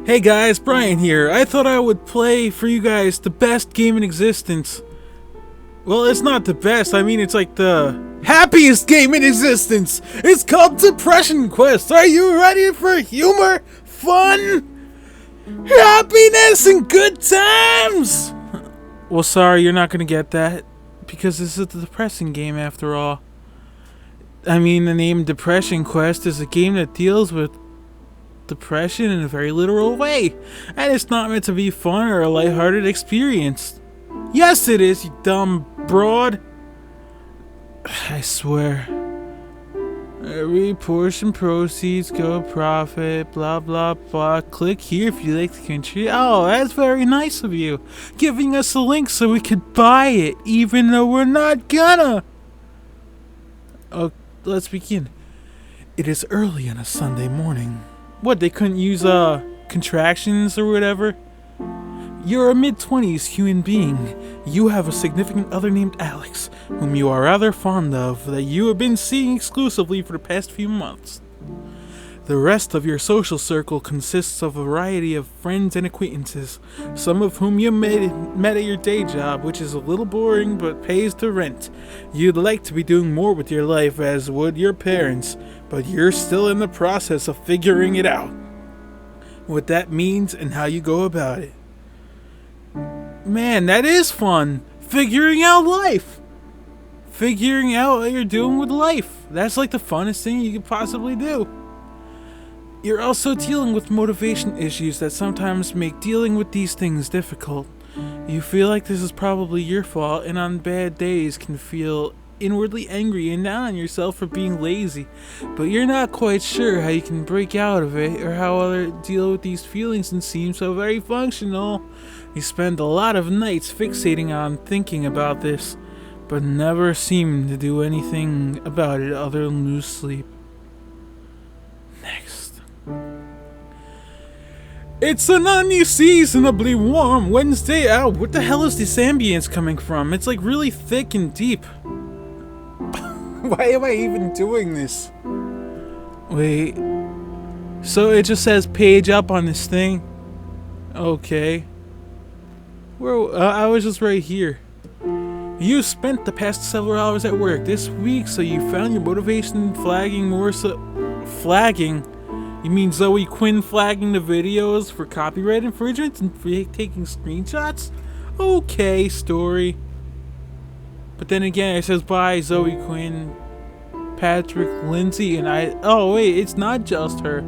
Hey guys, Brian here. I thought I would play for you guys the best game in existence. Well, it's not the best. I mean, it's like the happiest game in existence. It's called Depression Quest. Are you ready for humor, fun, happiness, and good times? Well, sorry, you're not gonna get that because this is a depressing game after all. I mean, the name Depression Quest is a game that deals with depression in a very literal way, and it's not meant to be fun or a lighthearted experience. Yes, it is, you dumb broad. I swear. Every portion proceeds go profit, blah blah blah. Click here if you like to contribute. Oh, that's very nice of you, giving us a link so we could buy it, even though we're not gonna. Oh, let's begin. It is early on a Sunday morning. What, they couldn't use contractions or whatever? You're a mid-20s human being. You have a significant other named Alex, whom you are rather fond of, that you have been seeing exclusively for the past few months. The rest of your social circle consists of a variety of friends and acquaintances, some of whom you met at your day job, which is a little boring but pays the rent. You'd like to be doing more with your life, as would your parents, but you're still in the process of figuring it out. What that means and how you go about it. Man, that is fun. Figuring out life. Figuring out what you're doing with life. That's like the funnest thing you could possibly do. You're also dealing with motivation issues that sometimes make dealing with these things difficult. You feel like this is probably your fault, and on bad days can feel inwardly angry and down on yourself for being lazy, but you're not quite sure how you can break out of it or how others deal with these feelings and seem so very functional. You spend a lot of nights fixating on thinking about this, but never seem to do anything about it other than lose sleep. Next. It's an unseasonably warm Wednesday out. What the hell is this ambience coming from? It's like really thick and deep. Why am I even doing this? Wait. So it just says page up on this thing? Okay. I was just right here. You spent the past several hours at work this week, so you found your motivation flagging more so... Flagging? You mean Zoe Quinn flagging the videos for copyright infringements and taking screenshots? Okay, story. But then again, it says by Zoe Quinn, Patrick, Lindsay, and I... Oh wait, it's not just her.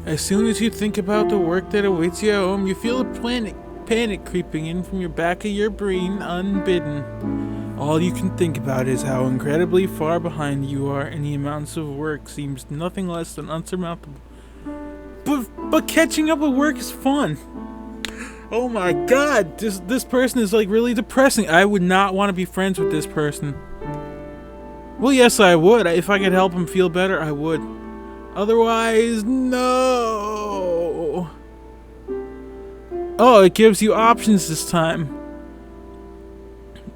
As soon as you think about the work that awaits you at home, you feel a panic creeping in from your back of your brain unbidden. All you can think about is how incredibly far behind you are, and the amounts of work seems nothing less than unsurmountable. But catching up with work is fun. Oh my god, this person is like really depressing. I would not want to be friends with this person. Well, yes, I would. If I could help him feel better, I would. Otherwise, no. Oh, it gives you options this time.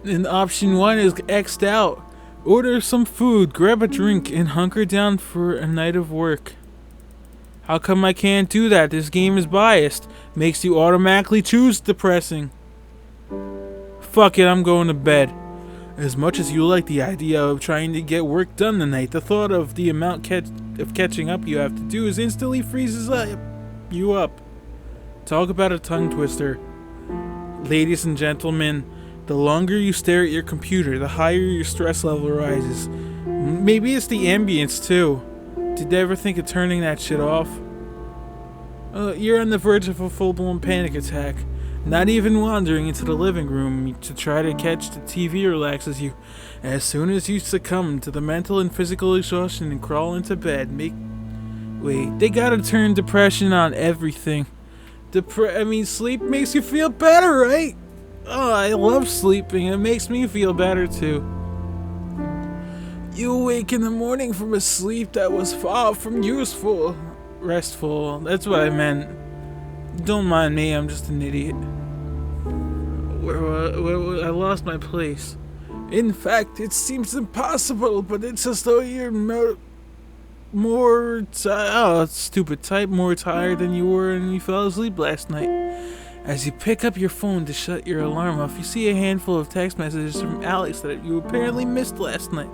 And option 1 is X'd out. Order some food, grab a drink, and hunker down for a night of work. How come I can't do that? This game is biased. Makes you automatically choose depressing. Fuck it, I'm going to bed. As much as you like the idea of trying to get work done tonight, the thought of the amount of catching up you have to do is instantly freezes you up. Talk about a tongue twister. Ladies and gentlemen, the longer you stare at your computer, the higher your stress level rises. Maybe it's the ambience too. Did you ever think of turning that shit off? You're on the verge of a full-blown panic attack. Not even wandering into the living room to try to catch the TV relaxes you. As soon as you succumb to the mental and physical exhaustion and crawl into bed, wait, they gotta turn depression on everything. Sleep makes you feel better, right? Oh, I love sleeping. It makes me feel better too. You awake in the morning from a sleep that was far from restful. That's what I meant. Don't mind me, I'm just an idiot. I lost my place. In fact, it seems impossible, but it's as though you're stupid type, more tired than you were and you fell asleep last night. As you pick up your phone to shut your alarm off, you see a handful of text messages from Alex that you apparently missed last night.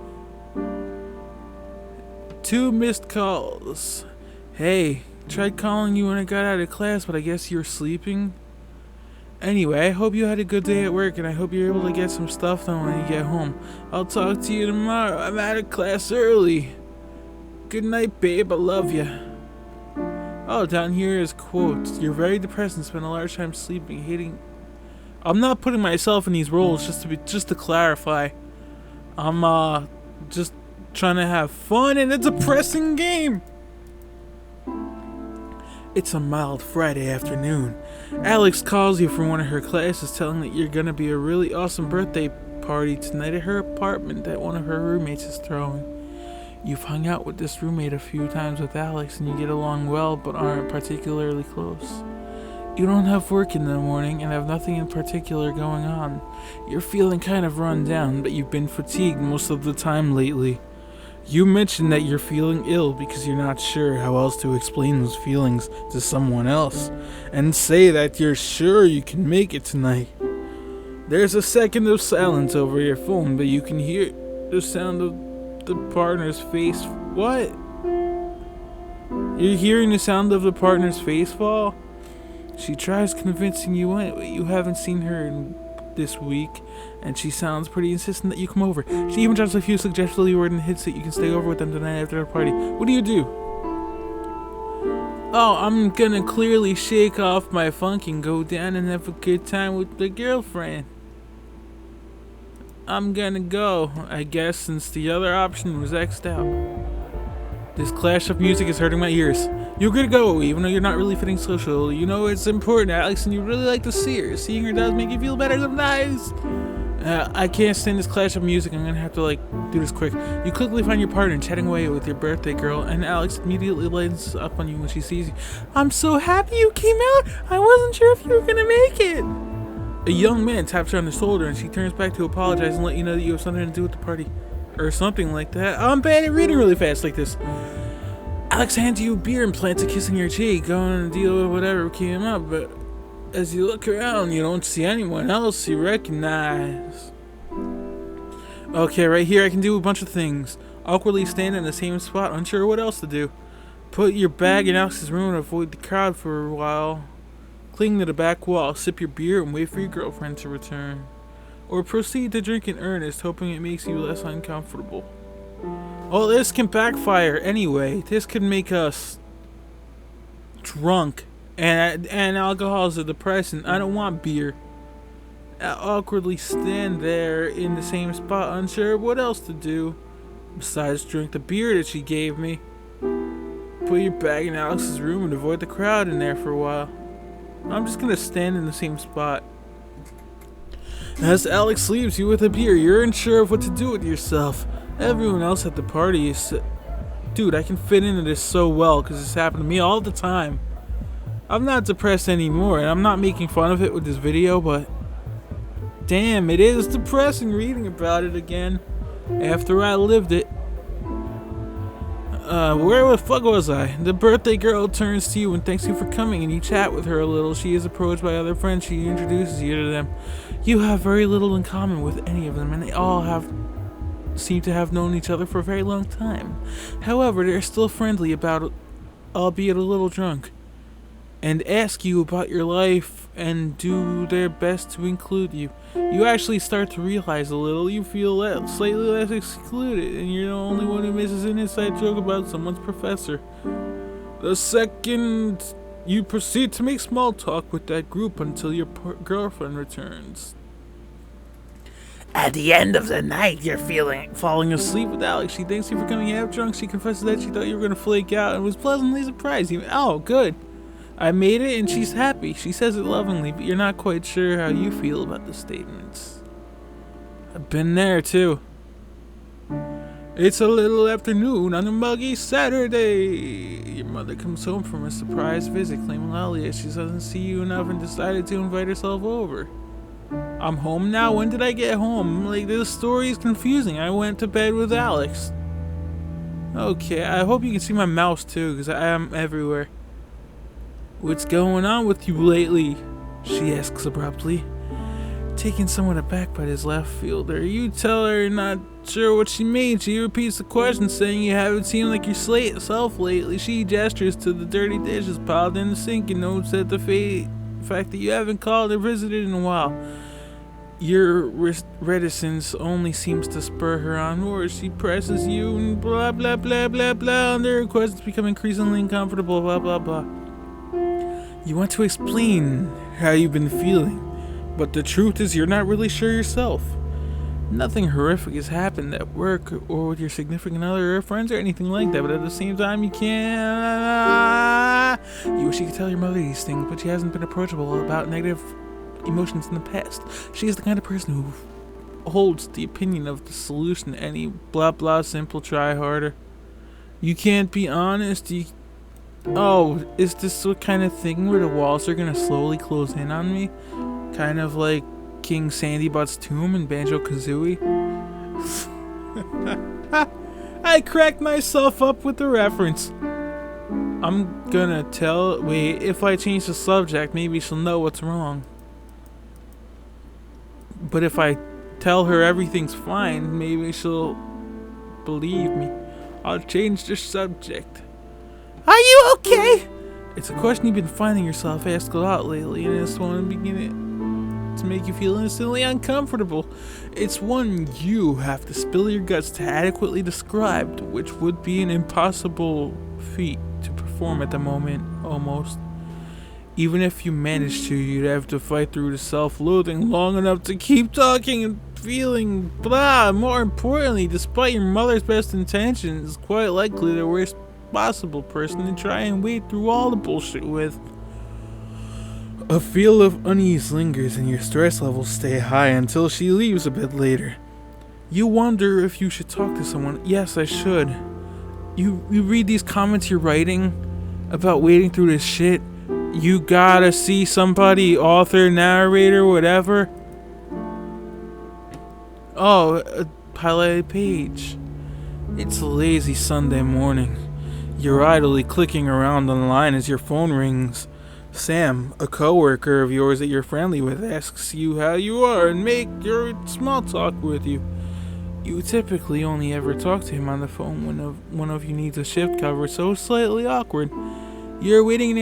2 missed calls. Hey, tried calling you when I got out of class, but I guess you were sleeping. Anyway, I hope you had a good day at work, and I hope you're able to get some stuff done when you get home. I'll talk to you tomorrow. I'm out of class early. Good night, babe. I love you. Oh, down here is quotes. You're very depressed and spend a large time sleeping, hating. I'm not putting myself in these roles just to clarify. I'm just trying to have fun in a depressing game. It's a mild Friday afternoon. Alex calls you from one of her classes, telling that you're gonna be a really awesome birthday party tonight at her apartment that one of her roommates is throwing. You've hung out with this roommate a few times with Alex and you get along well but aren't particularly close. You don't have work in the morning and have nothing in particular going on. You're feeling kind of run down, but you've been fatigued most of the time lately. You mention that you're feeling ill because you're not sure how else to explain those feelings to someone else, and say that you're sure you can make it tonight. There's a second of silence over your phone, but you can hear the sound of the partner's face. What? You're hearing the sound of the partner's face fall? She tries convincing you in, but you haven't seen her in this week, and she sounds pretty insistent that you come over. She even drops a few suggestively worded hints that you can stay over with them tonight after the party. What do? Oh, I'm gonna clearly shake off my funk and go down and have a good time with the girlfriend. I'm gonna go, I guess, since the other option was X'd out. This clash of music is hurting my ears. You're gonna go, even though you're not really feeling social. You know it's important, Alex, and you really like to see her. Seeing her does make you feel better sometimes. I can't stand this clash of music. I'm gonna have to, do this quick. You quickly find your partner chatting away with your birthday girl, and Alex immediately lights up on you when she sees you. I'm so happy you came out. I wasn't sure if you were gonna make it. A young man taps her on the shoulder, and she turns back to apologize and let you know that you have something to do with the party. Or something like that. I'm bad at reading really fast like this. Alex hands you a beer and plants a kiss on your cheek, going to deal with whatever came up, but as you look around, you don't see anyone else you recognize. Okay, right here I can do a bunch of things. Awkwardly stand in the same spot, unsure what else to do. Put your bag in Alex's room and avoid the crowd for a while. Cling to the back wall, sip your beer, and wait for your girlfriend to return. Or proceed to drink in earnest, hoping it makes you less uncomfortable. Well, this can backfire anyway. This could make us drunk, and alcohol is a depressant. I don't want beer. I awkwardly stand there in the same spot, unsure what else to do besides drink the beer that she gave me. Put your bag in Alex's room and avoid the crowd in there for a while. I'm just gonna stand in the same spot. As Alex leaves you with a beer, you're unsure of what to do with yourself. Everyone else at the party is... Dude, I can fit into this so well because this happened to me all the time. I'm not depressed anymore, and I'm not making fun of it with this video, but... Damn, it is depressing reading about it again. After I lived it. Where the fuck was I? The birthday girl turns to you and thanks you for coming, and you chat with her a little. She is approached by other friends. She introduces you to them. You have very little in common with any of them, and they all seem to have known each other for a very long time. However, they're still friendly about it, albeit a little drunk, and ask you about your life and do their best to include you. You actually start to realize a little. You feel slightly less excluded, and you're the only one who misses an inside joke about someone's professor. The second you proceed to make small talk with that group until your girlfriend returns. At the end of the night, you're falling asleep with Alex. She thanks you for coming half drunk. She confesses that she thought you were going to flake out and was pleasantly surprised. Oh, good. I made it and she's happy. She says it lovingly, but you're not quite sure how you feel about the statements. I've been there too. It's a little afternoon on a muggy Saturday. Your mother comes home from a surprise visit, claiming loudly that she doesn't see you enough and decided to invite herself over. I'm home now? When did I get home? This story is confusing. I went to bed with Alex. Okay, I hope you can see my mouse too, because I am everywhere. What's going on with you lately? She asks abruptly. Taken somewhat aback by his left fielder, you tell her you're not sure what she means. She repeats the question, saying you haven't seemed like yourself lately. She gestures to the dirty dishes piled in the sink and notes that the fact that you haven't called or visited in a while. Your reticence only seems to spur her on more. She presses you and blah blah blah blah blah, and their requests become increasingly uncomfortable, blah blah blah. You want to explain how you've been feeling, but the truth is you're not really sure yourself. Nothing horrific has happened at work or with your significant other or friends or anything like that, but at the same time you can't... You wish you could tell your mother these things, but she hasn't been approachable about negative emotions in the past. She is the kind of person who holds the opinion of the solution to any blah blah simple try harder. You can't be honest. Oh, is this what kind of thing where the walls are gonna slowly close in on me? Kind of like King Sandybutt's tomb in Banjo-Kazooie? I cracked myself up with the reference. I'm gonna tell... Wait, if I change the subject, maybe she'll know what's wrong. But if I tell her everything's fine, maybe she'll believe me. I'll change the subject. Are you okay? It's a question you've been finding yourself asked a lot lately, and it's one beginning to make you feel instantly uncomfortable. It's one you have to spill your guts to adequately describe, which would be an impossible feat to perform at the moment, almost. Even if you managed to, you'd have to fight through the self-loathing long enough to keep talking and feeling blah. More importantly, despite your mother's best intentions, it's quite likely the worst possible person to try and wade through all the bullshit with. A feel of unease lingers and your stress levels stay high until she leaves a bit later. You wonder if you should talk to someone. Yes, I should. You read these comments you're writing about wading through this shit. You gotta see somebody, author, narrator, whatever. Oh, a highlighted page. It's a lazy Sunday morning. You're idly clicking around online as your phone rings. Sam, a coworker of yours that you're friendly with, asks you how you are and make your small talk with you. You typically only ever talk to him on the phone when one of you needs a shift cover, so it's slightly awkward. You're waiting in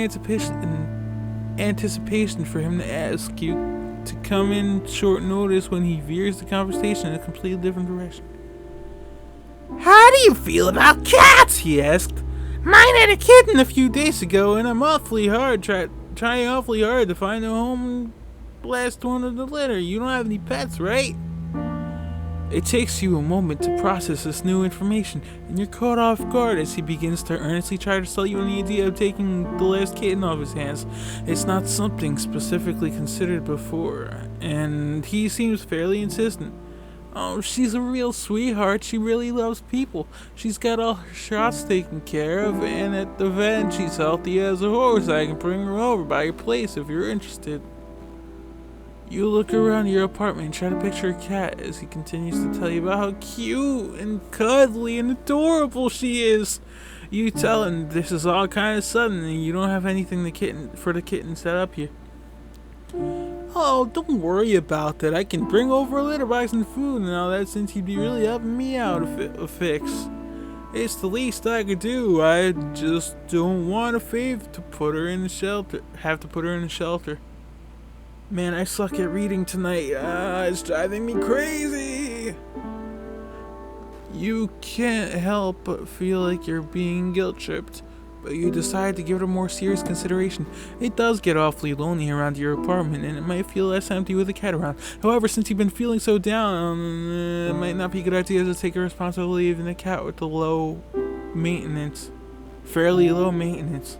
anticipation for him to ask you to come in short notice when he veers the conversation in a completely different direction. How do you feel about cats? He asked. Mine had a kitten a few days ago, and I'm trying awfully hard to find a home last one of the litter. You don't have any pets, right? It takes you a moment to process this new information, and you're caught off guard as he begins to earnestly try to sell you on the idea of taking the last kitten off his hands. It's not something specifically considered before, and he seems fairly insistent. Oh, she's a real sweetheart. She really loves people. She's got all her shots taken care of, and at the vet, she's healthy as a horse. I can bring her over by your place if you're interested. You look around your apartment and try to picture a cat as he continues to tell you about how cute and cuddly and adorable she is. You tell him this is all kind of sudden and you don't have anything for the kitten set up here. Oh, don't worry about that. I can bring over a litter box and food and all that since you'd be really helping me out a fix. It's the least I could do. I just don't want have to put her in the shelter. Man, I suck at reading tonight. It's driving me crazy. You can't help but feel like you're being guilt-tripped, but you decide to give it a more serious consideration. It does get awfully lonely around your apartment, and it might feel less empty with a cat around. However, since you've been feeling so down, it might not be a good idea to take a responsibility of the cat with the fairly low maintenance.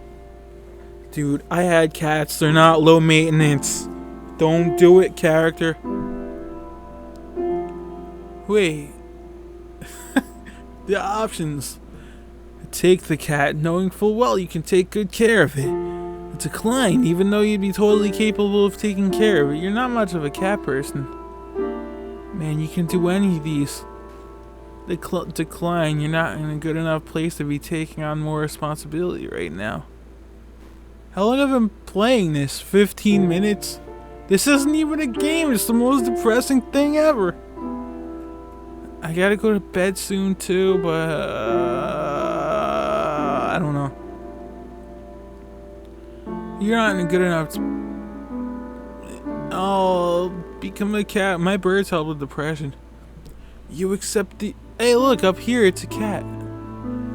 Dude, I had cats. They're not low maintenance. Don't do it, character. Wait. The options. Take the cat, knowing full well you can take good care of it. Decline, even though you'd be totally capable of taking care of it. You're not much of a cat person. Man, you can do any of these. decline. You're not in a good enough place to be taking on more responsibility right now. How long have I been playing this? 15 minutes? This isn't even a game. It's the most depressing thing ever. I gotta go to bed soon too, but I don't know. You're not in a good enough. I'll become a cat. My birds help with depression. You accept the. Hey, look up here. It's a cat.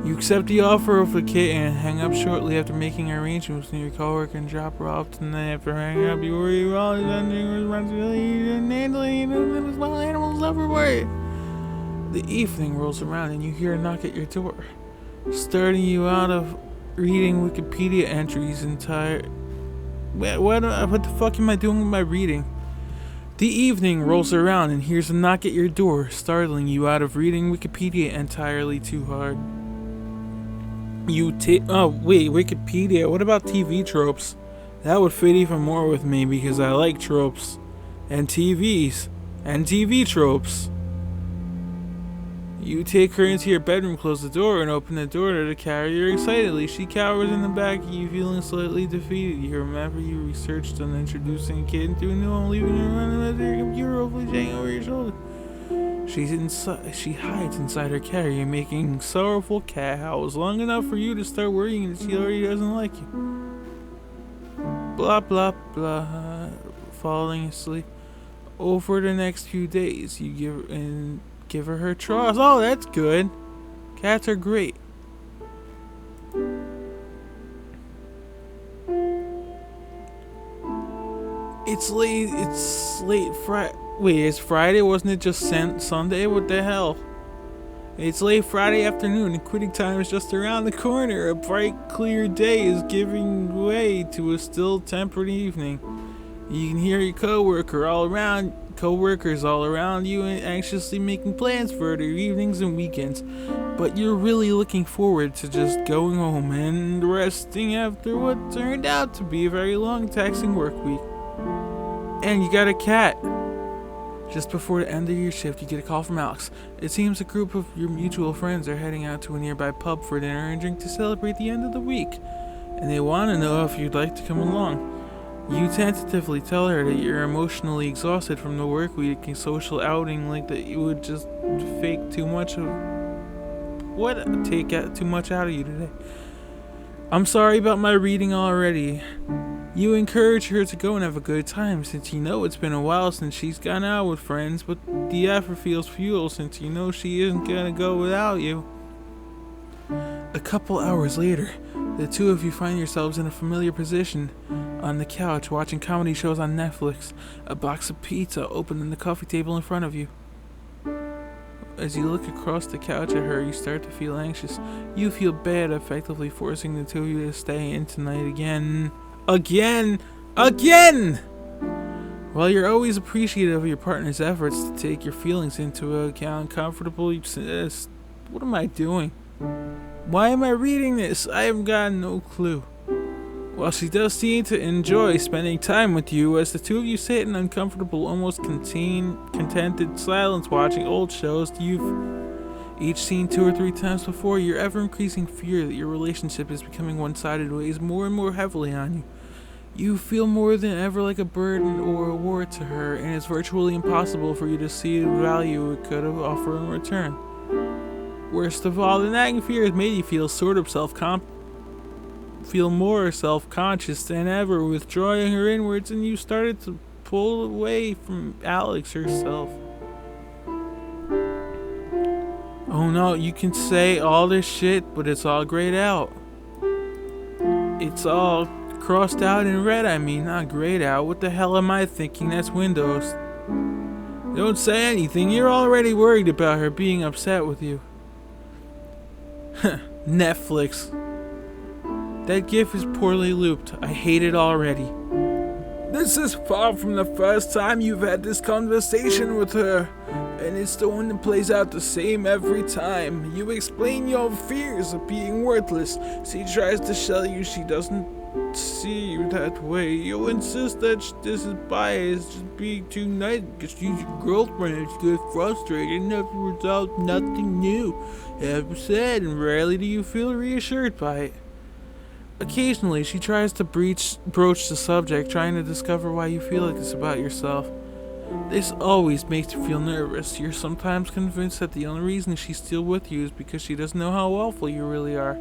You accept the offer of a kitten and hang up shortly after making arrangements with your coworker and drop her off tonight. After hanging up, you worry about handling responsibility and handling wild animals everywhere. The evening rolls around and you hear a knock at your door, starting you out of reading Wikipedia entries entire. What the fuck am I doing with my reading? The evening rolls around and here's a knock at your door, startling you out of reading Wikipedia entirely too hard. Oh wait, Wikipedia. What about TV tropes? That would fit even more with me because I like tropes and TVs and TV tropes. You take her into your bedroom, close the door, and open the door to the carrier excitedly. She cowers in the back of you, feeling slightly defeated. You remember you researched on introducing a kid to a new home, leaving her on the computer, hopefully hanging over your shoulder. She hides inside her carrier, making sorrowful cat howls long enough for you to start worrying that she already doesn't like you. Blah, blah, blah. Falling asleep. Over the next few days, you give her trust. Oh, that's good. Cats are great. It's late Friday. Wait, it's Friday? Wasn't it just Sunday? What the hell? It's late Friday afternoon and quitting time is just around the corner. A bright, clear day is giving way to a still temperate evening. You can hear your coworkers all around you and anxiously making plans for their evenings and weekends. But you're really looking forward to just going home and resting after what turned out to be a very long, taxing work week. And you got a cat. Just before the end of your shift, you get a call from Alex. It seems a group of your mutual friends are heading out to a nearby pub for dinner and drink to celebrate the end of the week. And they want to know if you'd like to come along. You tentatively tell her that you're emotionally exhausted from the work week and social outing, like that you would just take too much out of you today. I'm sorry about my reading already. You encourage her to go and have a good time since you know it's been a while since she's gone out with friends, but the effort feels fuel since you know she isn't gonna go without you. A couple hours later, the two of you find yourselves in a familiar position on the couch watching comedy shows on Netflix, a box of pizza open on the coffee table in front of you. As you look across the couch at her, you start to feel anxious. You feel bad effectively forcing the two of you to stay in tonight again. Again! While you're always appreciative of your partner's efforts to take your feelings into account, comfortable, what am I doing? Why am I reading this? I have got no clue. While she does seem to enjoy spending time with you, as the two of you sit in uncomfortable, almost contented silence watching old shows you've each seen 2 or 3 times before, your ever-increasing fear that your relationship is becoming one-sided weighs more and more heavily on you. You feel more than ever like a burden or a war to her, and it's virtually impossible for you to see the value it could have offered in return. Worst of all, the nagging fear has made you feel more self-conscious than ever, withdrawing her inwards, and you started to pull away from Alex herself. Oh no, you can say all this shit, but it's all grayed out. It's all crossed out in red, not grayed out. What the hell am I thinking? That's Windows. Don't say anything, you're already worried about her being upset with you. Netflix. That gif is poorly looped. I hate it already. This is far from the first time you've had this conversation with her, and it's the one that plays out the same every time. You explain your fears of being worthless. She tries to tell you she doesn't see you that way. You insist that this is bias, just being too nice because she's your girlfriend and she gets frustrated and as a result, nothing new ever said, and rarely do you feel reassured by it. Occasionally, she tries to broach the subject, trying to discover why you feel like this about yourself. This always makes you feel nervous. You're sometimes convinced that the only reason she's still with you is because she doesn't know how awful you really are.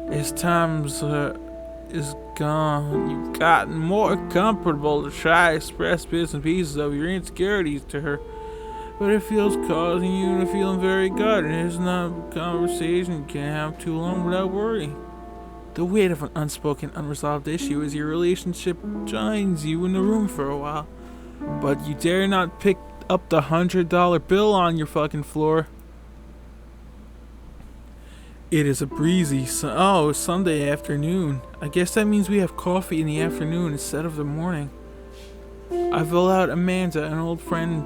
As time is gone, you've gotten more comfortable to try to express bits and pieces of your insecurities to her. But it feels causing you to feel very good, and it's not a conversation you can't have too long without worrying. The weight of an unspoken, unresolved issue is your relationship joins you in the room for a while. But you dare not pick up the $100 bill on your fucking floor. It is a breezy Sunday afternoon. I guess that means we have coffee in the afternoon instead of the morning. I've allowed Amanda, an old friend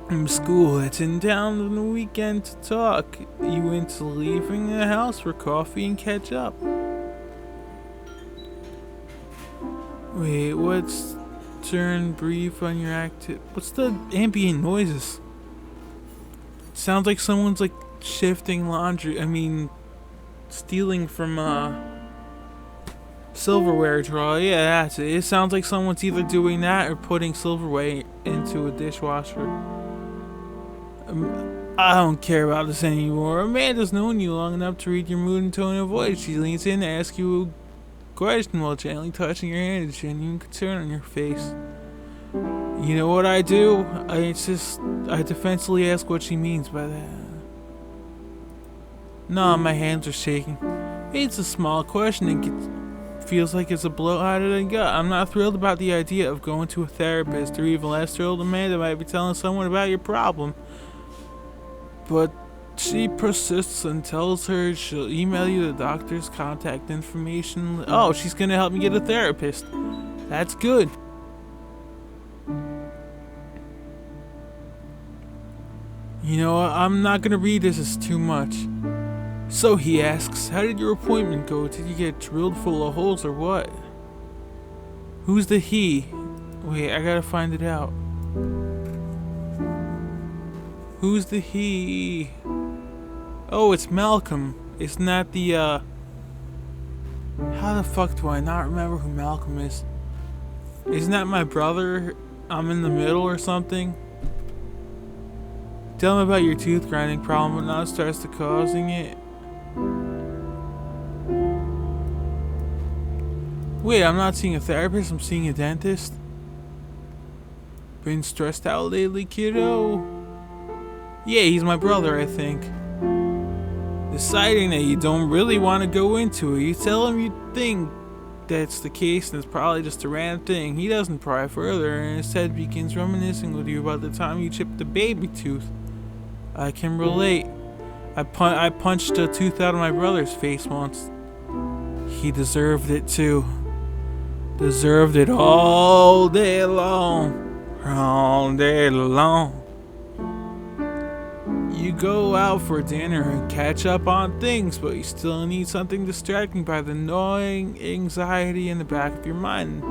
from school that's in town on the weekend, to talk you into leaving the house for coffee and catch up. Wait, what's turn brief on your what's the ambient noises? Sounds like someone's like shifting laundry. Stealing from silverware drawer. Yeah, that's it. It sounds like someone's either doing that or putting silverware into a dishwasher. I don't care about this anymore. Amanda's known you long enough to read your mood and tone of voice. She leans in to ask you a question while gently touching your hand, a genuine concern on your face. You know what I do? I defensively ask what she means by that. No, my hands are shaking. It's a small question and feels like it's a blow out of the gut. I'm not thrilled about the idea of going to a therapist, or even less thrilled Amanda might be telling someone about your problem. But she persists and tells her she'll email you the doctor's contact information. Oh, she's gonna help me get a therapist. That's good. You know what? I'm not gonna read this, it's too much. So he asks, how did your appointment go? Did you get drilled full of holes or what? Who's the he? Wait, I gotta find it out. Who's the he? Oh, it's Malcolm. It's not the, How the fuck do I not remember who Malcolm is? Isn't that my brother? I'm in the middle or something? Tell him about your tooth grinding problem, but now it starts to causing it. Wait, I'm not seeing a therapist, I'm seeing a dentist. Been stressed out lately, kiddo? Yeah, he's my brother, I think. Deciding that you don't really want to go into it, you tell him you think that's the case and it's probably just a random thing. He doesn't pry further and instead begins reminiscing with you about the time you chipped a baby tooth. I can relate. I punched a tooth out of my brother's face once. He deserved it too. Deserved it all day long. All day long. You go out for dinner and catch up on things, but you still need something distracting by the gnawing anxiety in the back of your mind.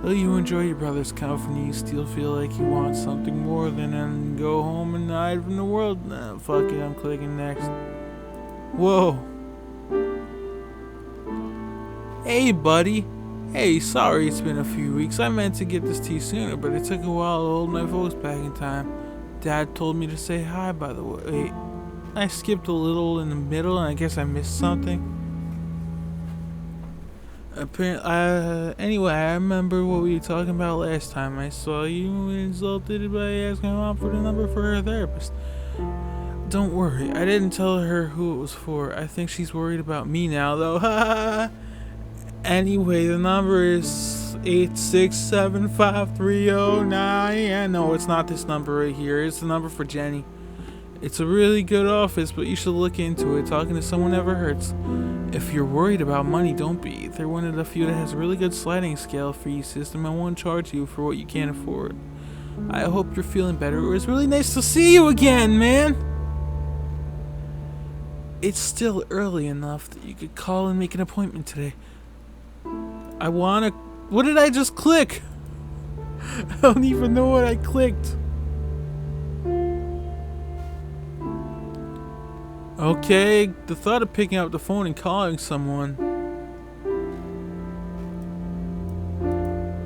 Though you enjoy your brother's company, you still feel like you want something more than go home and hide from the world. Nah, fuck it, I'm clicking next. Whoa. Hey, buddy. Hey, sorry it's been a few weeks. I meant to get this to you sooner, but it took a while to hold my voice back in time. Dad told me to say hi, by the way. I skipped a little in the middle, and I guess I missed something. Anyway, I remember what we were talking about last time. I saw you and insulted by asking Mom for the number for her therapist. Don't worry, I didn't tell her who it was for. I think she's worried about me now, though. Anyway, the number is 8675309. No, it's not this number right here. It's the number for Jenny. It's a really good office, but you should look into it. Talking to someone never hurts. If you're worried about money, don't be. They're one of the few that has a really good sliding scale fee system and won't charge you for what you can't afford. I hope you're feeling better. It was really nice to see you again, man. It's still early enough that you could call and make an appointment today. I wanna... What did I just click? I don't even know what I clicked. Okay, the thought of picking up the phone and calling someone.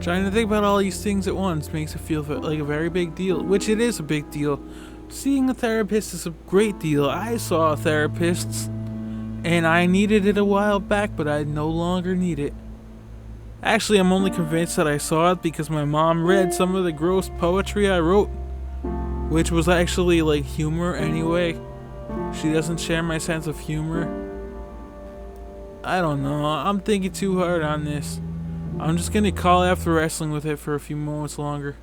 Trying to think about all these things at once makes it feel like a very big deal, which it is a big deal. Seeing a therapist is a great deal. I saw a therapist, and I needed it a while back, but I no longer need it. Actually, I'm only convinced that I saw it because my mom read some of the gross poetry I wrote, which was actually like humor anyway. She doesn't share my sense of humor. I don't know, I'm thinking too hard on this. I'm just gonna call after wrestling with it for a few moments longer.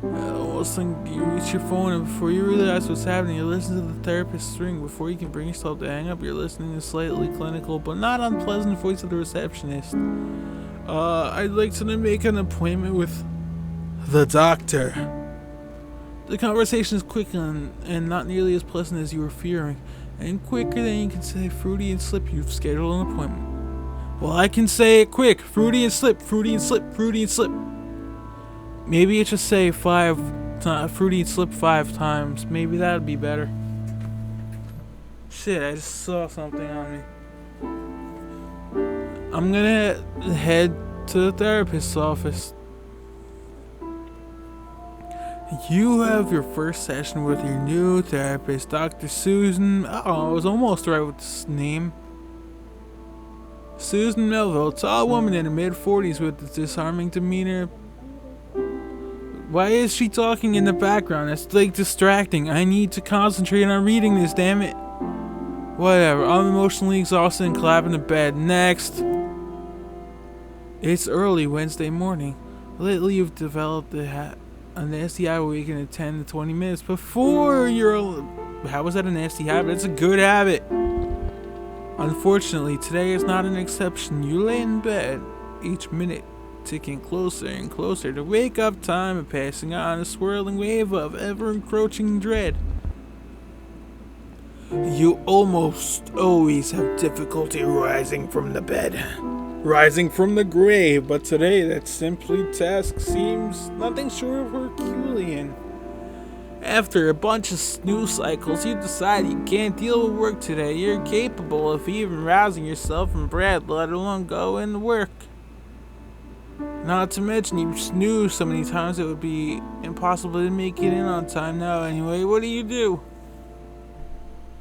Almost think you reach your phone, and before you realize what's happening, you listen to the therapist's ring. Before you can bring yourself to hang up, you're listening to the slightly clinical but not unpleasant voice of the receptionist. I'd like to make an appointment with the doctor. The conversation is quick and not nearly as pleasant as you were fearing, and quicker than you can say fruity and slip. You've scheduled an appointment. Well, I can say it quick. Fruity and slip, fruity and slip, fruity and slip. Maybe it should say fruity and slip 5 times. Maybe that'd be better. Shit, I just saw something on me. I'm gonna head to the therapist's office. You have your first session with your new therapist, Dr. Susan. Oh, I was almost right with this name. Susan Melville, tall woman in her mid-40s with a disarming demeanor. Why is she talking in the background? It's like distracting. I need to concentrate on reading this, damn it. Whatever, I'm emotionally exhausted and collapsing in bed. Next. It's early Wednesday morning. Lately you've developed a nasty habit waking at 10 to 20 minutes before you're... How was that a nasty habit? It's a good habit. Unfortunately, today is not an exception. You lay in bed, each minute ticking closer and closer to wake up time and passing on a swirling wave of ever-encroaching dread. You almost always have difficulty rising from the bed. Rising from the grave, but today that simply task seems nothing short of Herculean. After a bunch of snooze cycles, you decide you can't deal with work today. You're capable of even rousing yourself from bed, let alone go into work. Not to mention you snooze so many times it would be impossible to make it in on time now anyway. What do?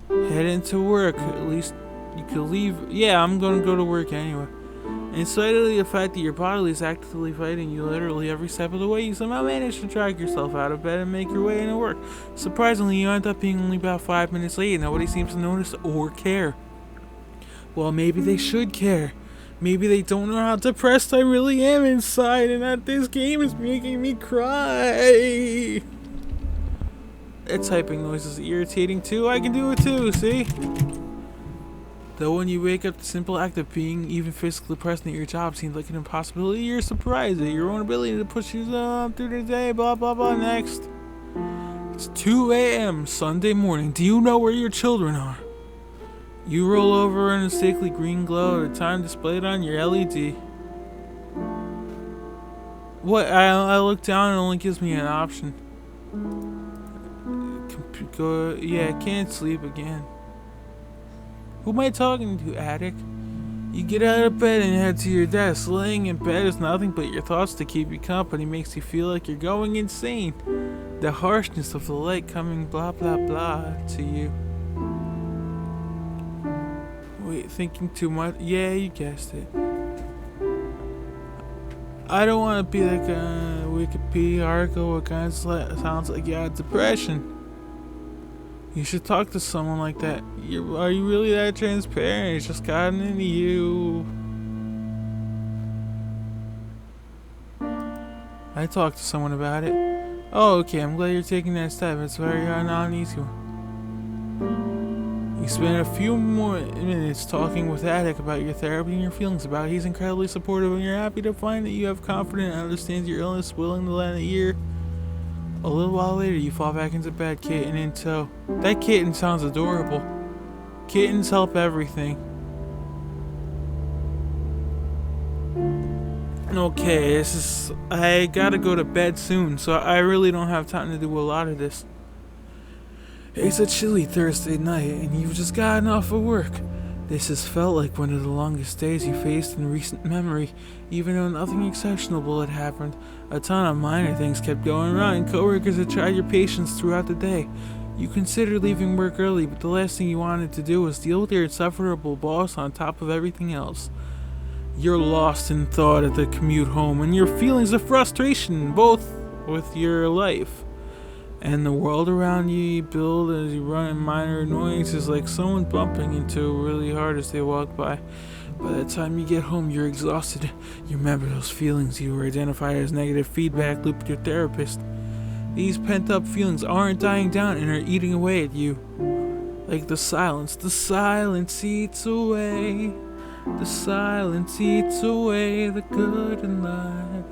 Head into work. At least you could leave. Yeah, I'm gonna go to work anyway. In spite of the fact that your body is actively fighting you literally every step of the way, you somehow manage to drag yourself out of bed and make your way into work. Surprisingly, you end up being only about 5 minutes late and nobody seems to notice or care. Well, maybe they should care. Maybe they don't know how depressed I really am inside and that this game is making me cry. That typing noise is irritating too. I can do it too, see? Though when you wake up, the simple act of being even physically present at your job seems like an impossibility, you're surprised at your own ability to push yourself through the day, blah blah blah. Next. It's 2 a.m. Sunday morning. Do you know where your children are? You roll over in a sickly green glow at a time displayed on your LED. What? I look down and it only gives me an option. Yeah, can't sleep again. Who am I talking to, Attic? You get out of bed and head to your desk. Laying in bed is nothing but your thoughts to keep you company. Makes you feel like you're going insane. The harshness of the light coming blah blah blah to you. Wait, thinking too much? Yeah, you guessed it. I don't want to be like a Wikipedia article what kind of sounds like you have depression. You should talk to someone like that. Are you really that transparent? It's just gotten into you. I talked to someone about it. Oh, okay, I'm glad you're taking that step. It's very not an easy one. You spend a few more minutes talking with Attic about your therapy and your feelings about it. He's incredibly supportive and you're happy to find that you have confidence and understands your illness, willing to lend an ear. A little while later, you fall back into bed, kitten in tow. That kitten sounds adorable. Kittens help everything. Okay, I gotta go to bed soon, so I really don't have time to do a lot of this. It's a chilly Thursday night, and you've just gotten off of work. This has felt like one of the longest days you faced in recent memory, even though nothing exceptional had happened. A ton of minor things kept going wrong, and coworkers had tried your patience throughout the day. You considered leaving work early, but the last thing you wanted to do was deal with your insufferable boss on top of everything else. You're lost in thought at the commute home, and your feelings of frustration, both with your life and the world around you build as you run in minor annoyances like someone bumping into really hard as they walk by. By the time you get home, you're exhausted. You remember those feelings you were identified as negative feedback loop with your therapist. These pent-up feelings aren't dying down and are eating away at you. Like the silence eats away. The silence eats away the good in life.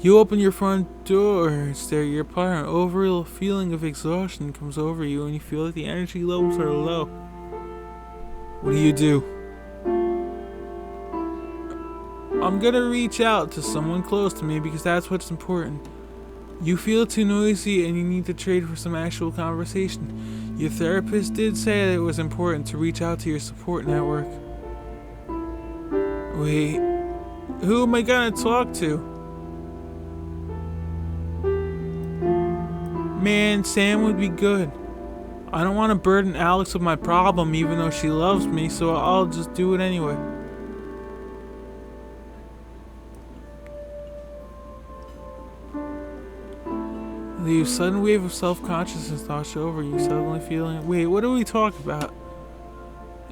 You open your front door and stare at your partner. Overall feeling of exhaustion comes over you and you feel like the energy levels are low. What do? I'm gonna reach out to someone close to me because that's what's important. You feel too noisy and you need to trade for some actual conversation. Your therapist did say that it was important to reach out to your support network. Wait, who am I gonna talk to? Man, Sam would be good. I don't want to burden Alex with my problem even though she loves me, so I'll just do it anyway. The sudden wave of self-consciousness washes over you, suddenly feeling, wait, what do we talk about?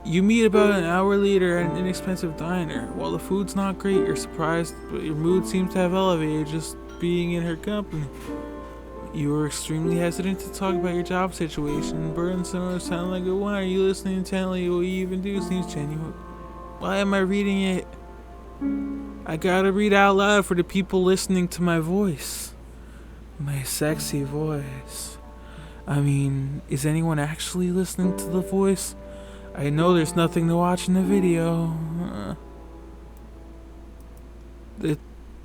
You meet about an hour later at an inexpensive diner. While the food's not great, you're surprised, but your mood seems to have elevated just being in her company. You were extremely hesitant to talk about your job situation. Burdensome sounded like a one. Are you listening intently? What you even do seems genuine. Why am I reading it? I gotta read out loud for the people listening to my voice. My sexy voice. I mean, is anyone actually listening to the voice? I know there's nothing to watch in the video.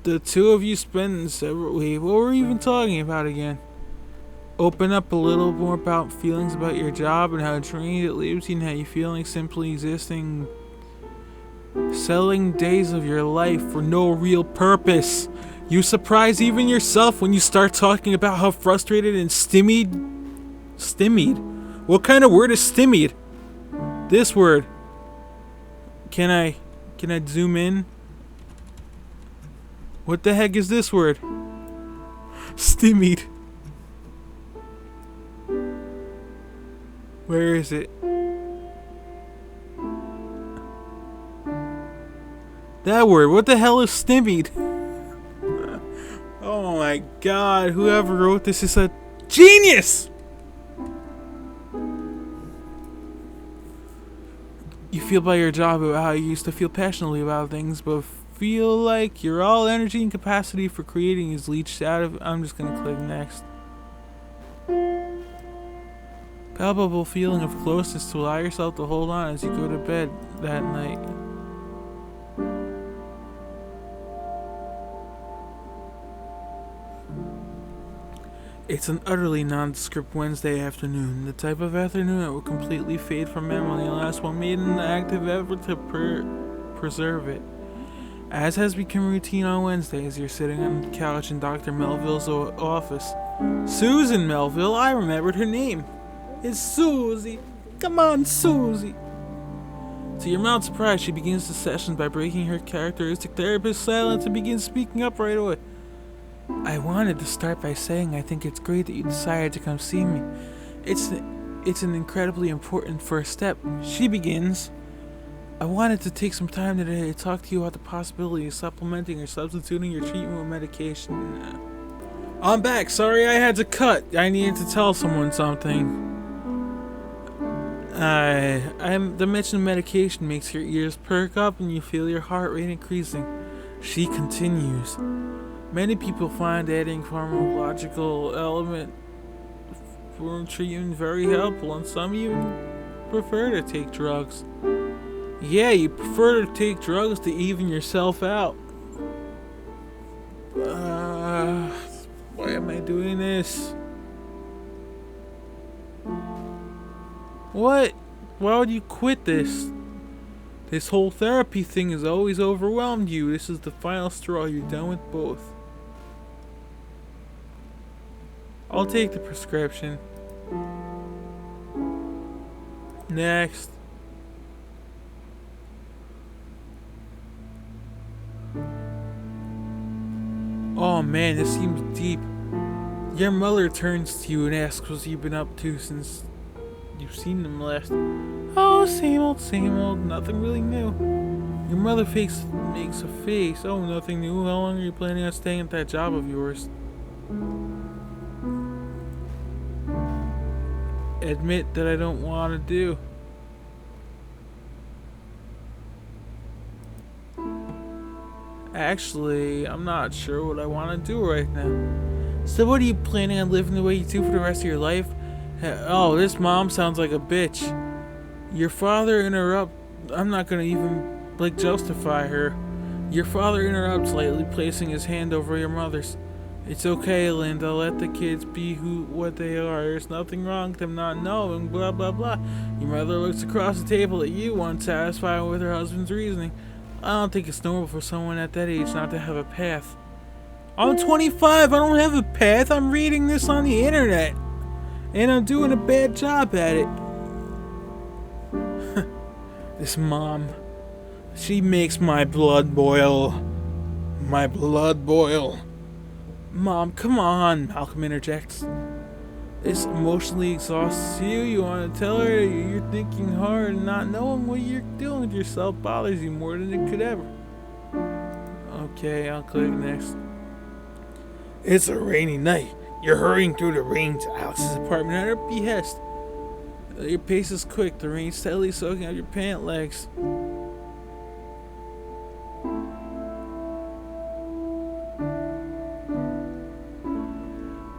The two of you spend several... Wait, what were we even talking about again? Open up a little more about feelings about your job and how draining it leaves you and how you feel like simply existing... selling days of your life for no real purpose. You surprise even yourself when you start talking about how frustrated and stymied... Stymied? What kind of word is stymied? This word. Can I zoom in? What the heck is this word? Stymied. Where is it? That word. What the hell is stymied? Oh my god. Whoever wrote this is a genius! You feel by your job about how you used to feel passionately about things, but feel like your all energy and capacity for creating is leached out of... I'm just gonna click next. Palpable feeling of closeness to allow yourself to hold on as you go to bed that night. It's an utterly nondescript Wednesday afternoon, the type of afternoon that will completely fade from memory unless one made an active effort to preserve it. As has become routine on Wednesdays, you're sitting on the couch in Dr. Melville's office. Susan Melville, I remembered her name. It's Susie. Come on, Susie. To your mild surprise, she begins the session by breaking her characteristic therapist silence and begins speaking up right away. I wanted to start by saying I think it's great that you decided to come see me. It's an incredibly important first step. She begins. I wanted to take some time today to talk to you about the possibility of supplementing or substituting your treatment with medication. I'm back. Sorry I had to cut. I needed to tell someone something. The mention of medication makes your ears perk up and you feel your heart rate increasing. She continues. Many people find adding pharmacological element for treatment very helpful, and some even prefer to take drugs. Yeah, you prefer to take drugs to even yourself out. Why am I doing this? What? Why would you quit this? This whole therapy thing has always overwhelmed you. This is the final straw. You're done with both. I'll take the prescription. Next. Oh man, this seems deep. Your mother turns to you and asks what you've been up to since you've seen them last. Oh, same old, nothing really new. Your mother makes a face. Oh, nothing new. How long are you planning on staying at that job of yours? Admit that I don't want to do. Actually, I'm not sure what I want to do right now. So what are you planning on living the way you do for the rest of your life? Oh, this mom sounds like a bitch. Your father I'm not gonna even, justify her. Your father interrupts, lightly placing his hand over your mother's. It's okay, Linda. Let the kids be what they are. There's nothing wrong with them not knowing, blah, blah, blah. Your mother looks across the table at you, unsatisfied with her husband's reasoning. I don't think it's normal for someone at that age not to have a path. I'm 25. I don't have a path. I'm reading this on the internet. And I'm doing a bad job at it. This mom. She makes my blood boil. My blood boil. Mom, come on, Malcolm interjects. This emotionally exhausts you. You want to tell her you're thinking hard and not knowing what you're doing with yourself bothers you more than it could ever. Okay, I'll click next. It's a rainy night. You're hurrying through the rain to Alex's apartment at her behest. Your pace is quick, the rain steadily soaking up your pant legs.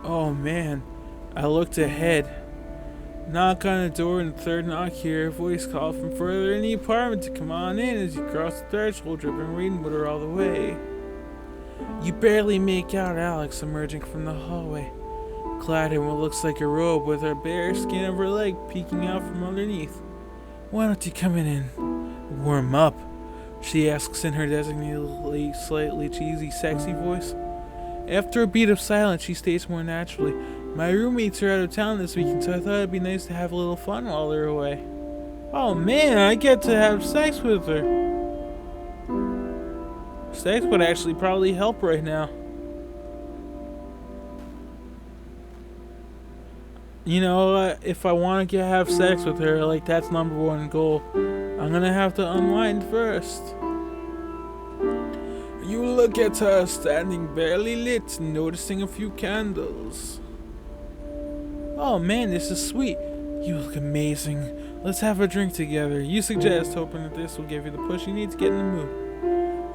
Oh man, I looked ahead. Knock on the door, and the third knock, hear a voice call from further in the apartment to come on in as you cross the threshold, dripping rainwater all the way. You barely make out Alex emerging from the hallway, clad in what looks like a robe with her bare skin of her leg peeking out from underneath. Why don't you come in? Warm up, she asks in her designated, slightly cheesy, sexy voice. After a beat of silence, she states more naturally, my roommates are out of town this weekend, so I thought it'd be nice to have a little fun while they're away. Oh man, I get to have sex with her. Sex would actually probably help right now. You know, if I want to have sex with her, that's #1 goal. I'm gonna have to unwind first. You look at her standing barely lit, noticing a few candles. Oh man, this is sweet. You look amazing. Let's have a drink together. You suggest, hoping that this will give you the push you need to get in the mood.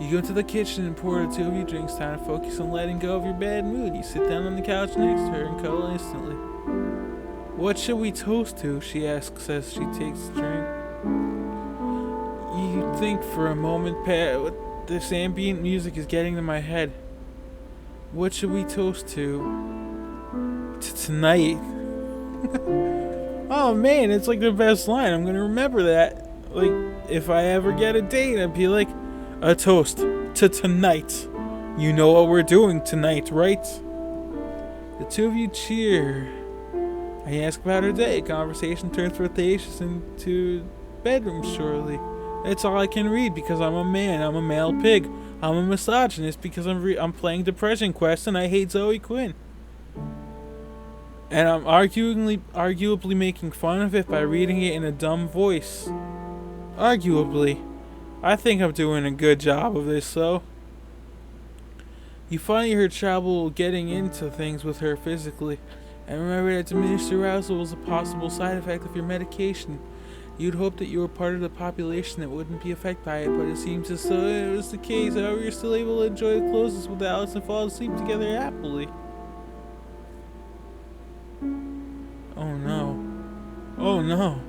You go to the kitchen and pour the two of you drinks, time to focus on letting go of your bad mood. You sit down on the couch next to her and cuddle instantly. What should we toast to? She asks as she takes the drink. You think for a moment, Pat. This ambient music is getting to my head. What should we toast to? Tonight. Oh man, it's like the best line. I'm gonna remember that. If I ever get a date, I'd be like, a toast to tonight. You know what we're doing tonight, right? The two of you cheer. I ask about her day. Conversation turns flirtatious into bedroom shortly. That's all I can read because I'm a man. I'm a male pig. I'm a misogynist because I'm playing Depression Quest and I hate Zoe Quinn. And I'm arguably making fun of it by reading it in a dumb voice. Arguably. I think I'm doing a good job of this, though. You find you had trouble getting into things with her physically, and remember that diminished arousal was a possible side effect of your medication. You'd hope that you were part of the population that wouldn't be affected by it, but it seems as though it was the case. However, you're still able to enjoy the closeness with Alex and fall asleep together happily. Oh no. Oh no.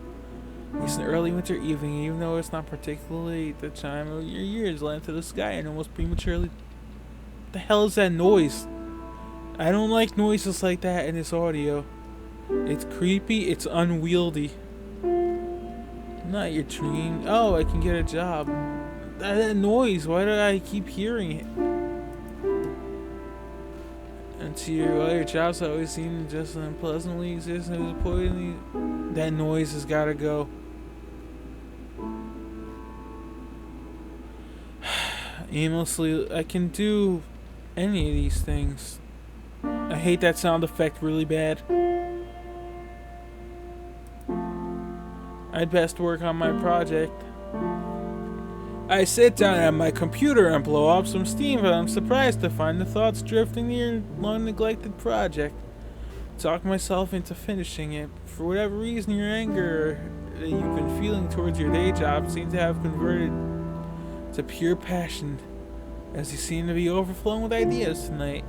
It's an early winter evening, even though it's not particularly the time of your years land to the sky and almost prematurely. What the hell is that noise? I don't like noises like that in this audio. It's creepy, it's unwieldy. Not your dream. Oh, I can get a job. That noise, why do I keep hearing it? Your jobs always seem just unpleasantly exist and disappointingly. That noise has gotta go. Aimlessly, I can do any of these things. I hate that sound effect really bad. I'd best work on my project. I sit down at my computer and blow off some steam, but I'm surprised to find the thoughts drifting near long-neglected project. Talk myself into finishing it. For whatever reason, your anger that you've been feeling towards your day job seems to have converted to pure passion, as you seem to be overflowing with ideas tonight.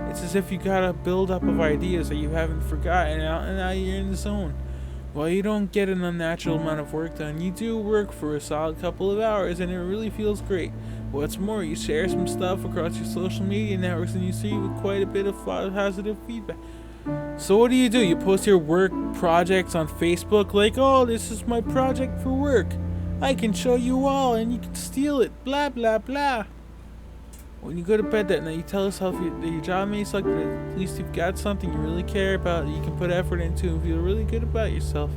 It's as if you got a build-up of ideas that you haven't forgotten, and now you're in the zone. While you don't get an unnatural amount of work done, you do work for a solid couple of hours, and it really feels great. What's more, you share some stuff across your social media networks, and you see quite a bit of positive feedback. So what do? You post your work projects on Facebook, like, oh, this is my project for work. I can show you all, and you can steal it, blah, blah, blah. When you go to bed that night, you tell yourself that your job may suck, but at least you've got something you really care about that you can put effort into and feel really good about yourself.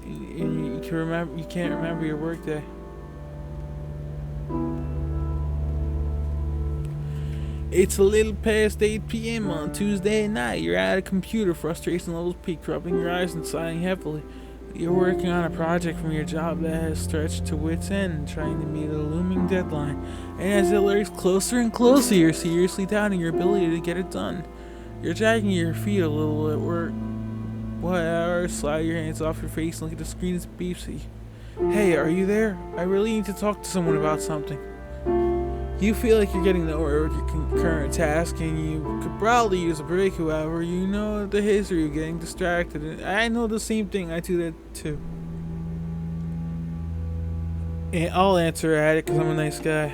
And you can't remember your work day. It's a little past 8 p.m. on Tuesday night. You're at a computer, frustration levels peak, rubbing your eyes and sighing heavily. You're working on a project from your job that has stretched to wit's end, trying to meet a looming deadline. And as it lurks closer and closer, you're seriously doubting your ability to get it done. You're dragging your feet a little at work. Whatever, slide your hands off your face and look at the screen as it beeps at you. Hey, are you there? I really need to talk to someone about something. You feel like you're getting nowhere with your current task, and you could probably use a break. However, you know the history of getting distracted. And I know the same thing. I do that too. And I'll answer at it because I'm a nice guy.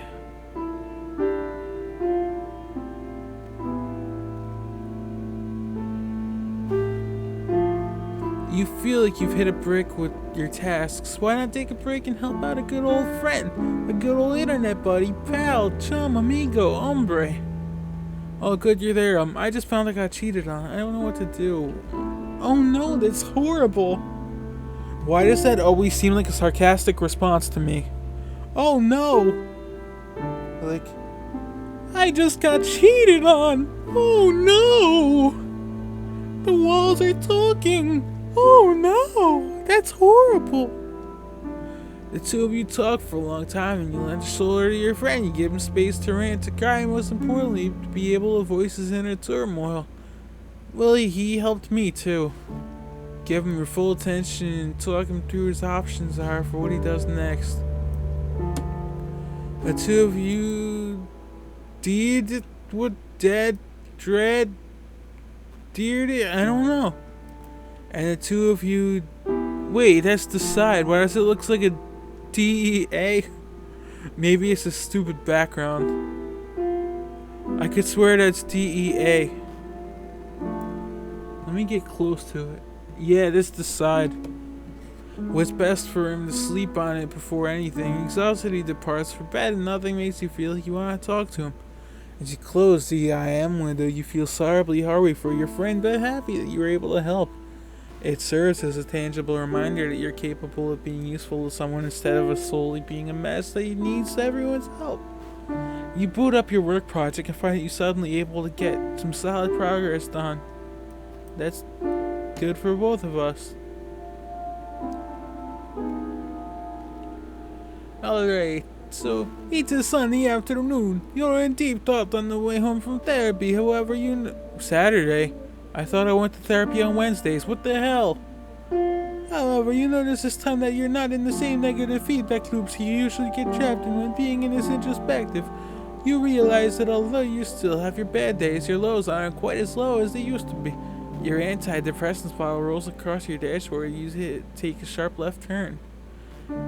You feel like you've hit a brick with your tasks. Why not take a break and help out a good old friend? A good old internet buddy, pal, chum, amigo, hombre. Oh, good, you're there. I just found I got cheated on. I don't know what to do. Oh no, that's horrible. Why does that always seem like a sarcastic response to me? Oh no. Like, I just got cheated on. Oh no. The walls are talking. Oh no, that's horrible. The two of you talk for a long time, and you lend a shoulder to your friend. You give him space to rant, to cry, and most importantly, to be able to voice his inner turmoil. Well, he helped me too. Give him your full attention and talk him through his options are for what he does next. The two of you did what dad dread deared it. I don't know. And the two of you... Wait, that's the side. Why does it look like a DEA? Maybe it's a stupid background. I could swear that's DEA. Let me get close to it. Yeah, this is the side. What's best for him to sleep on it before anything. Exhausted, he departs for bed, and nothing makes you feel like you want to talk to him. As you close the I am window, you feel sorrowfully sorry for your friend, but happy that you were able to help. It serves as a tangible reminder that you're capable of being useful to someone instead of solely being a mess that needs everyone's help. You boot up your work project and find that you're suddenly able to get some solid progress done. That's good for both of us. Alright, so it's a sunny afternoon. You're in deep thought on the way home from therapy. However, Saturday? I thought I went to therapy on Wednesdays. What the hell? However, you notice this time that you're not in the same negative feedback loops you usually get trapped in when being in this introspective. You realize that although you still have your bad days, your lows aren't quite as low as they used to be. Your antidepressants bottle rolls across your dashboard. You take a sharp left turn.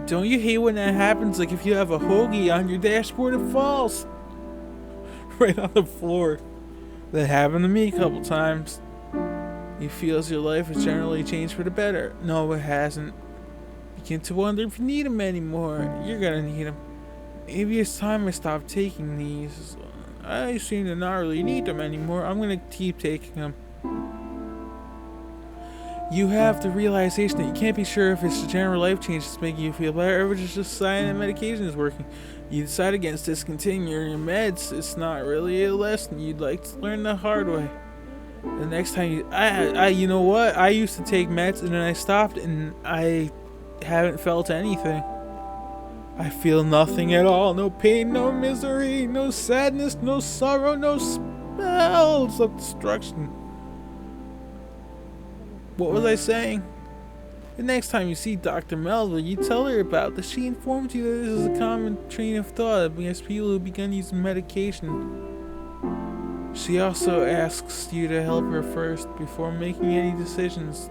Don't you hate when that happens? Like if you have a hoagie on your dashboard, it falls right on the floor. That happened to me a couple times. You feel as your life has generally changed for the better. No, it hasn't. Begin to wonder if you need them anymore. You're gonna need them. Maybe it's time I stop taking these. I seem to not really need them anymore. I'm gonna keep taking them. You have the realization that you can't be sure if it's the general life change that's making you feel better or if it's just a sign that medication is working. You decide against discontinuing your meds. It's not really a lesson you'd like to learn the hard way. The next time you know what? I used to take meds and then I stopped and I haven't felt anything. I feel nothing at all. No pain, no misery, no sadness, no sorrow, no spells of destruction. What was I saying? The next time you see Dr. Melville, you tell her about this. She informs you that this is a common train of thought against people who begun using medication. She also asks you to help her first before making any decisions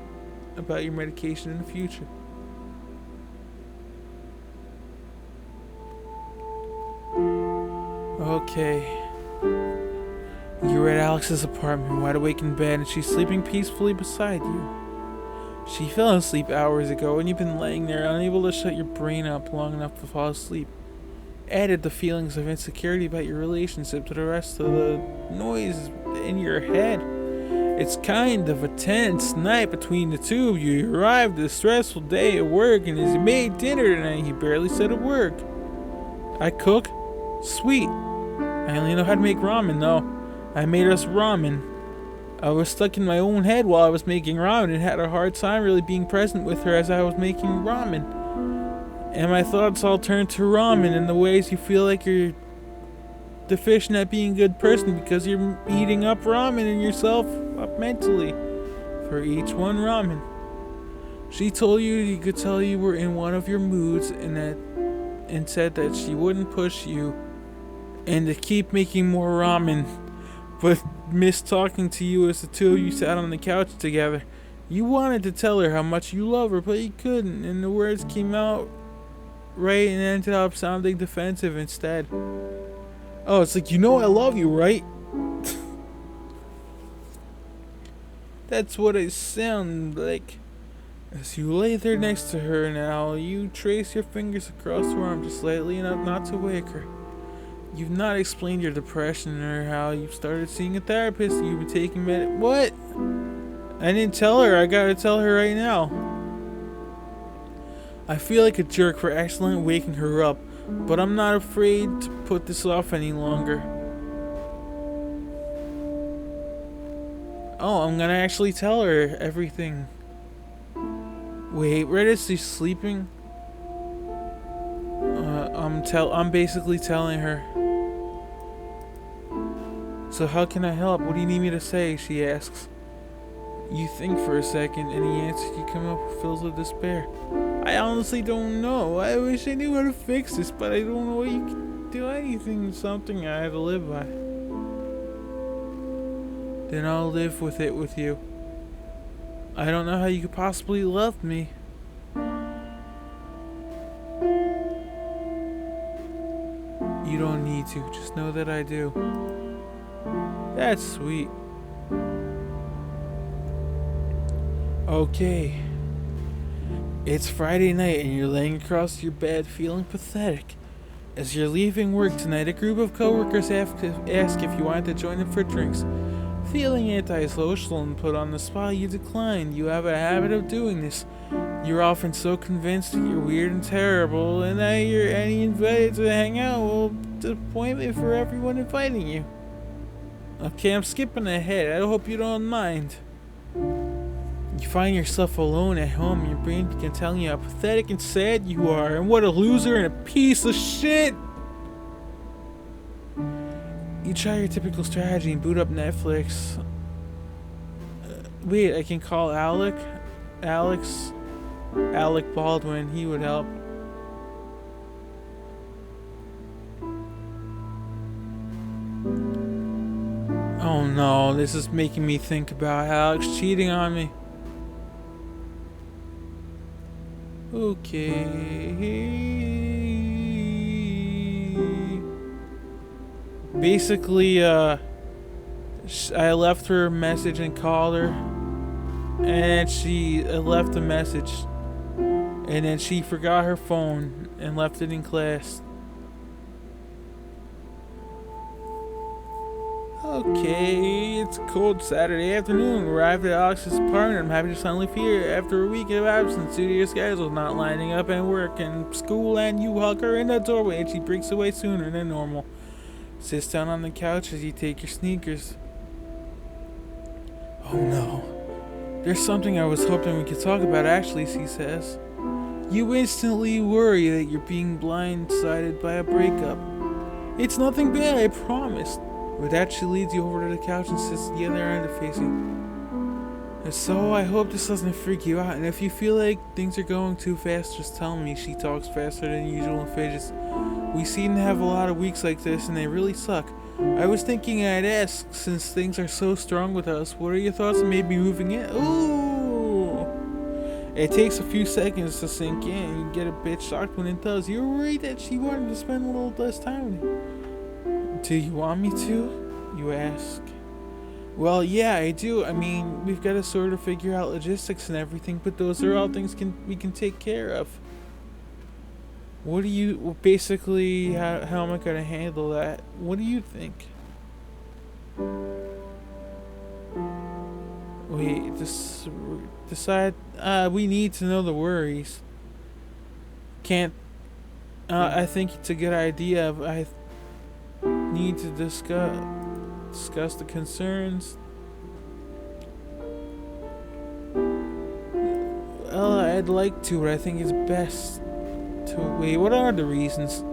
about your medication in the future. Okay. You're at Alex's apartment, wide awake in bed, and she's sleeping peacefully beside you. She fell asleep hours ago, and you've been laying there unable to shut your brain up long enough to fall asleep. Added the feelings of insecurity about your relationship to the rest of the noise in your head. It's kind of a tense night between the two of you. You arrived at a stressful day at work, and as you made dinner tonight, he barely said a word. I cook? Sweet. I only know how to make ramen, though. I made us ramen. I was stuck in my own head while I was making ramen and had a hard time really being present with her as I was making ramen. And my thoughts all turned to ramen and the ways you feel like you're deficient at being a good person because you're eating up ramen and yourself up mentally for each one ramen. She told you could tell you were in one of your moods and said that she wouldn't push you and to keep making more ramen, but missed talking to you as the two of you sat on the couch together. You wanted to tell her how much you love her, but you couldn't, and the words came out right and ended up sounding defensive instead. Oh, it's like, you know I love you, right? That's what it sounded like. As you lay there next to her now, you trace your fingers across her arm just slightly enough not to wake her. You've not explained your depression or how you've started seeing a therapist. You've been taking What? I didn't tell her. I gotta tell her right now. I feel like a jerk for accidentally waking her up, but I'm not afraid to put this off any longer. Oh, I'm gonna actually tell her everything. Wait, where is she sleeping? I'm basically telling her. So how can I help? What do you need me to say? She asks. You think for a second, and the answer you come up with fills with despair. I honestly don't know. I wish I knew how to fix this, but I don't know you can do anything. Something I have to live by. Then I'll live with it with you. I don't know how you could possibly love me. You don't need to. Just know that I do. That's sweet. Okay. It's Friday night and you're laying across your bed feeling pathetic. As you're leaving work tonight, a group of coworkers ask if you want to join them for drinks. Feeling antisocial and put on the spot, you decline. You have a habit of doing this. You're often so convinced that you're weird and terrible, and that you're invited to hang out will disappointment for everyone inviting you. Okay, I'm skipping ahead. I hope you don't mind. You find yourself alone at home, and your brain begins telling you how pathetic and sad you are, and what a loser and a piece of shit. You try your typical strategy and boot up Netflix. Wait, I can call Alec Baldwin. He would help. Oh no, this is making me think about Alex cheating on me. Okay. Basically, I left her a message and called her, and she left a message, and then she forgot her phone and left it in class. Okay, it's a cold Saturday afternoon. Arrived at Alex's apartment. I'm happy to finally be here after a week of absence due to your schedule not lining up and work and school, and you hug her in the doorway and she breaks away sooner than normal. Sits down on the couch as you take your sneakers. Oh no. There's something I was hoping we could talk about actually, she says. You instantly worry that you're being blindsided by a breakup. It's nothing bad, I promise. With that, she leads you over to the couch and sits at the other end of facing. And so, I hope this doesn't freak you out, and if you feel like things are going too fast, just tell me. She talks faster than usual and fidgets. We seem to have a lot of weeks like this, and they really suck. I was thinking I'd ask, since things are so strong with us, what are your thoughts on maybe moving in? Ooh! It takes a few seconds to sink in, and you get a bit shocked when it does. You're worried that she wanted to spend a little less time with you. Do you want me to? You ask. Well, yeah, I do. I mean, we've got to sort of figure out logistics and everything, but those are all things we can take care of. What do you... Basically, how am I going to handle that? What do you think? Wait, decide... we need to know the worries. Can't... I think it's a good idea. I need to discuss the concerns. Well, I'd like to, but I think it's best to wait. What are the reasons?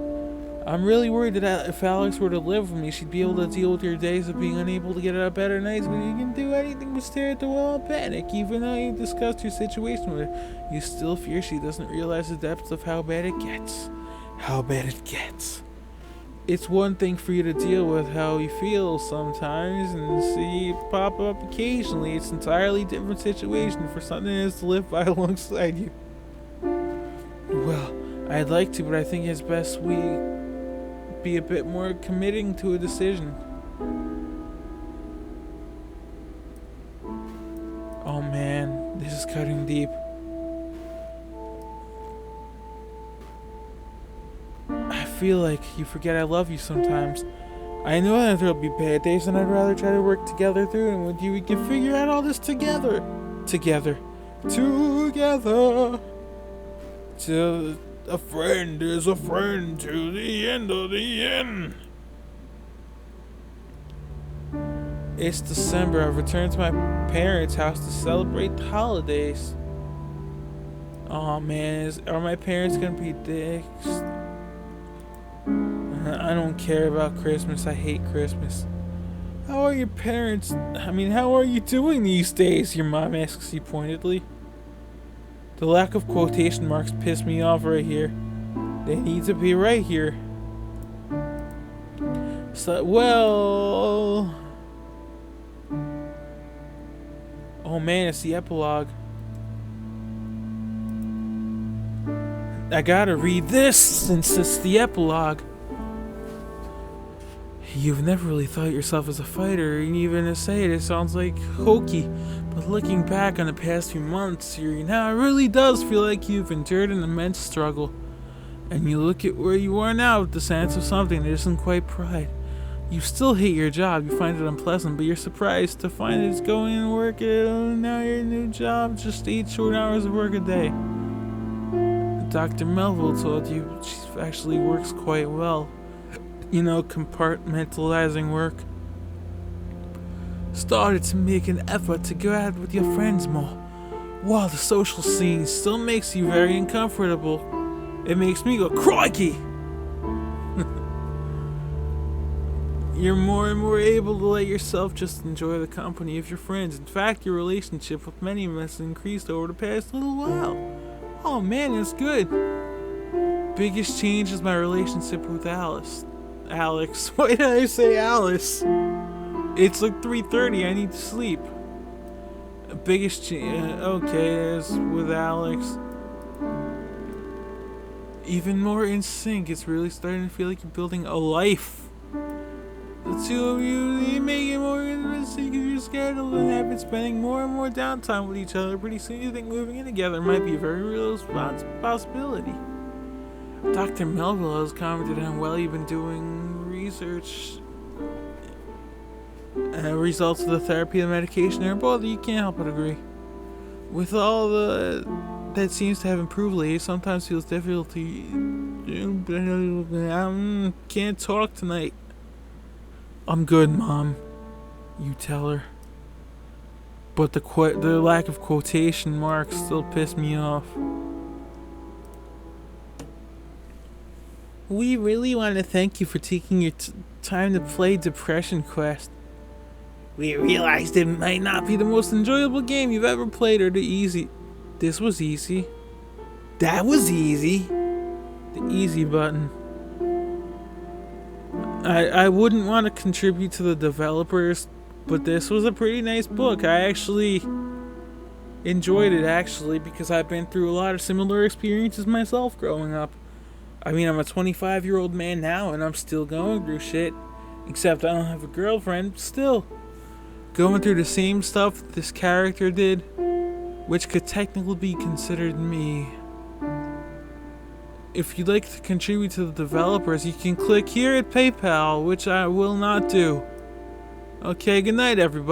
I'm really worried that if Alex were to live with me, she'd be able to deal with your days of being unable to get out of bed at nights when you can do anything but stare at the wall and panic. Even though you discussed your situation with her, you still fear she doesn't realize the depth of how bad it gets. How bad it gets. It's one thing for you to deal with how you feel sometimes and see it pop up occasionally. It's an entirely different situation for something that's to live by alongside you. Well, I'd like to, but I think it's best we be a bit more committing to a decision. Oh man, this is cutting deep. I feel like you forget I love you sometimes. I know that there'll be bad days, and I'd rather try to work together through it. And with you, we can figure out all this together. Together. Till a friend is a friend to the end of the end. It's December. I've returned to my parents' house to celebrate the holidays. Oh man, are my parents gonna be dicks? I don't care about Christmas. I hate Christmas. How are your parents? How are you doing these days? Your mom asks you pointedly. The lack of quotation marks piss me off right here. They need to be right here. So, well... Oh man, it's the epilogue. I gotta read this since it's the epilogue. You've never really thought yourself as a fighter, and even to say it sounds like hokey. But looking back on the past few months, it really does feel like you've endured an immense struggle. And you look at where you are now with the sense of something that isn't quite pride. You still hate your job, you find it unpleasant, but you're surprised to find it's going to work now your new job, just 8 short hours of work a day. Dr. Melville told you she actually works quite well. Compartmentalizing work. Started to make an effort to go out with your friends more. While the social scene still makes you very uncomfortable, it makes me go, crikey! You're more and more able to let yourself just enjoy the company of your friends. In fact, your relationship with many of them has increased over the past little while. Oh man, that's good. Biggest change is my relationship with Alex. Why did I say Alice? It's like 3:30. I need to sleep. Biggest okay, as with Alex. Even more in sync. It's really starting to feel like you're building a life. The two of you make it more interesting if you're scheduled and have been spending more and more downtime with each other. Pretty soon you think moving in together might be a very real possibility. Dr. Melville has commented on how well you've been doing research. Results of the therapy and medication are both, you can't help but agree. With all that seems to have improved lately, sometimes feels difficult to can't talk tonight. I'm good, Mom. You tell her. But the lack of quotation marks still piss me off. We really want to thank you for taking your time to play Depression Quest. We realized it might not be the most enjoyable game you've ever played or the easy. This was easy. That was easy. The easy button. I wouldn't want to contribute to the developers, but this was a pretty nice book. I actually enjoyed it, because I've been through a lot of similar experiences myself growing up. I mean, I'm a 25-year-old man now, and I'm still going through shit. Except I don't have a girlfriend, but still. Going through the same stuff this character did, which could technically be considered me. If you'd like to contribute to the developers, you can click here at PayPal, which I will not do. Okay, good night, everybody.